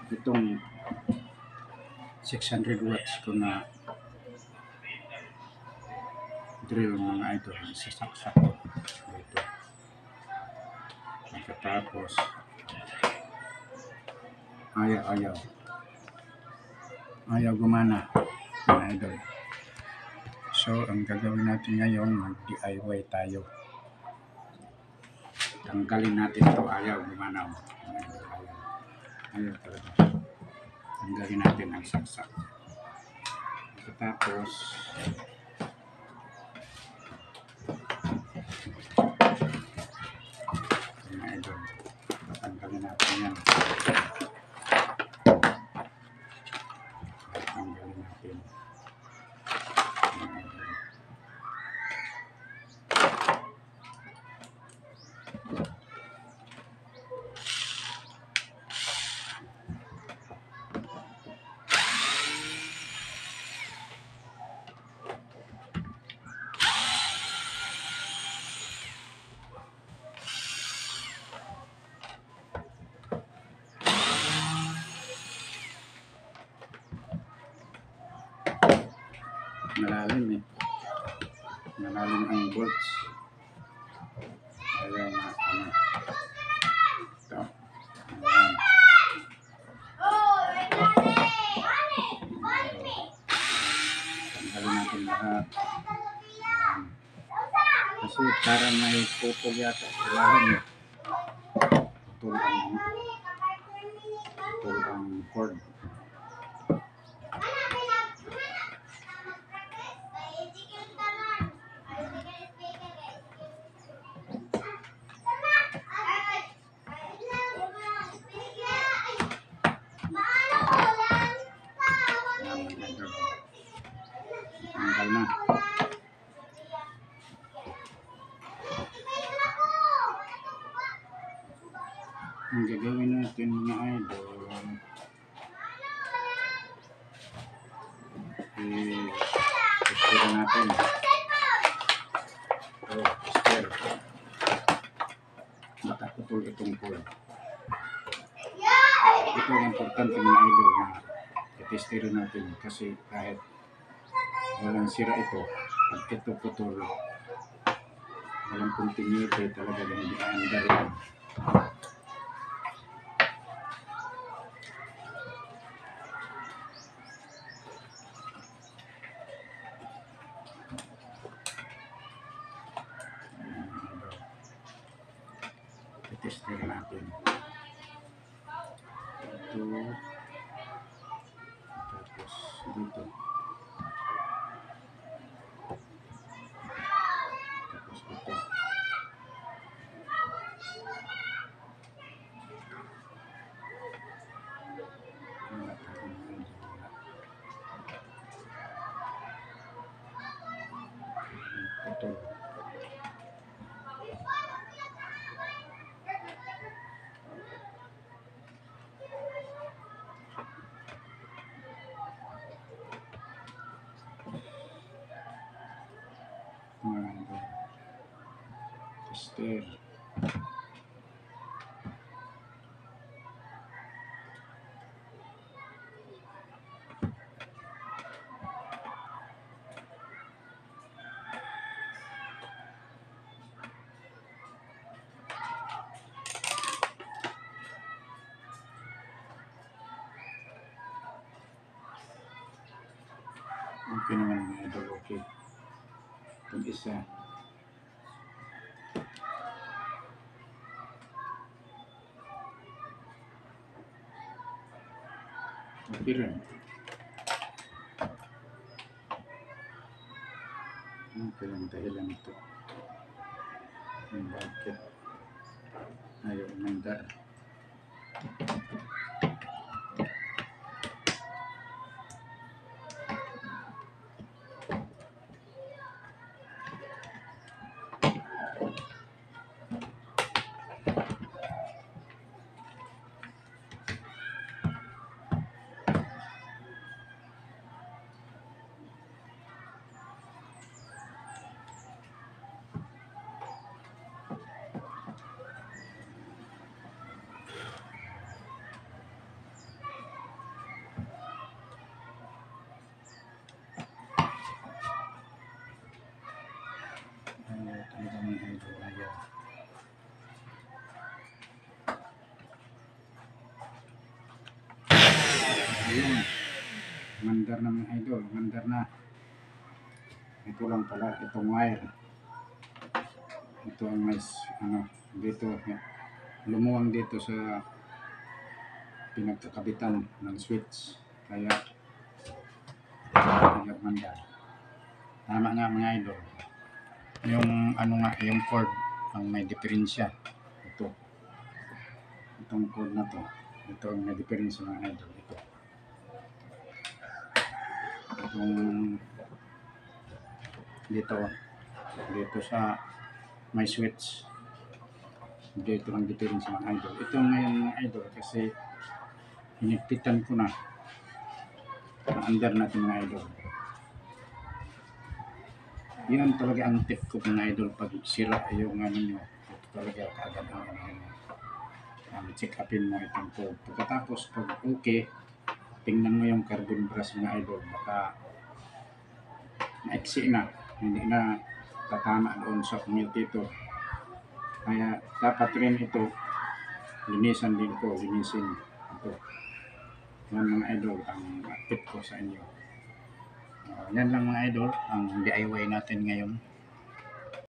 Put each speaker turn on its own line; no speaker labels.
itong 600 watts ko na drill mga idol, sasaksak ko dito. Pagkatapos ayaw gumana mga idol. So ang gagawin natin ngayon, mag DIY tayo. Tanggalin natin ito, ayaw gumana. Ayaw talaga. Tanggalin natin ang saksak. Pagkatapos mga idol, tanggalin natin yan. Tanggalin natin. Malalim malalim ang bolts. Ayaw na ito. Ayan. Tanggalin natin lahat. Kasi parang may putol yata sa lalim. Putol ang cord. Tanggal na. Ang gagawin natin mga idol, testera natin. Tester. Baka putol itong cord. Ito ang importante mga idol na testera natin kasi kahit walang sira ito, pag ito putol, walang continuity talaga yung dianda rin. Tester natin ito, tapos dito, tapos ito. Putol. Tester. Okay naman mga idol, okay. Itong isa. Okay rin. Okay lang dahilan ito. Bakit ayaw umandar. Ayun, mandar na mga idol, mandar na. Ito lang pala, itong wire. Ito ang may, ano, dito, lumuwang dito sa pinagkakabitan ng switch. Kaya, hindi mandar. Tama nga mga idol. Yung, ano nga, yung cord, ang may diferensya. Ito. Itong cord na to. Ito ang may diferensya mga idol. Ito. Itong, dito sa may switch. Dito ang diferensya mga idol. Ito ngayon mga idol kasi hinigpitan ko na. Under natin mga idol. Yan talaga ang tip ko mga idol pag sira yung ano nyo. Ito talaga kaagad ang check upin mo itong code. Pagkatapos pag okay, tingnan mo yung carbon brush mga idol. Baka maiksi na. Hindi na tatama doon sa commutator. Kaya dapat rin ito linisan din ito. Linisin ito. Yan mga idol ang tip ko sa inyo. Yan lang mga idol ang DIY natin ngayon.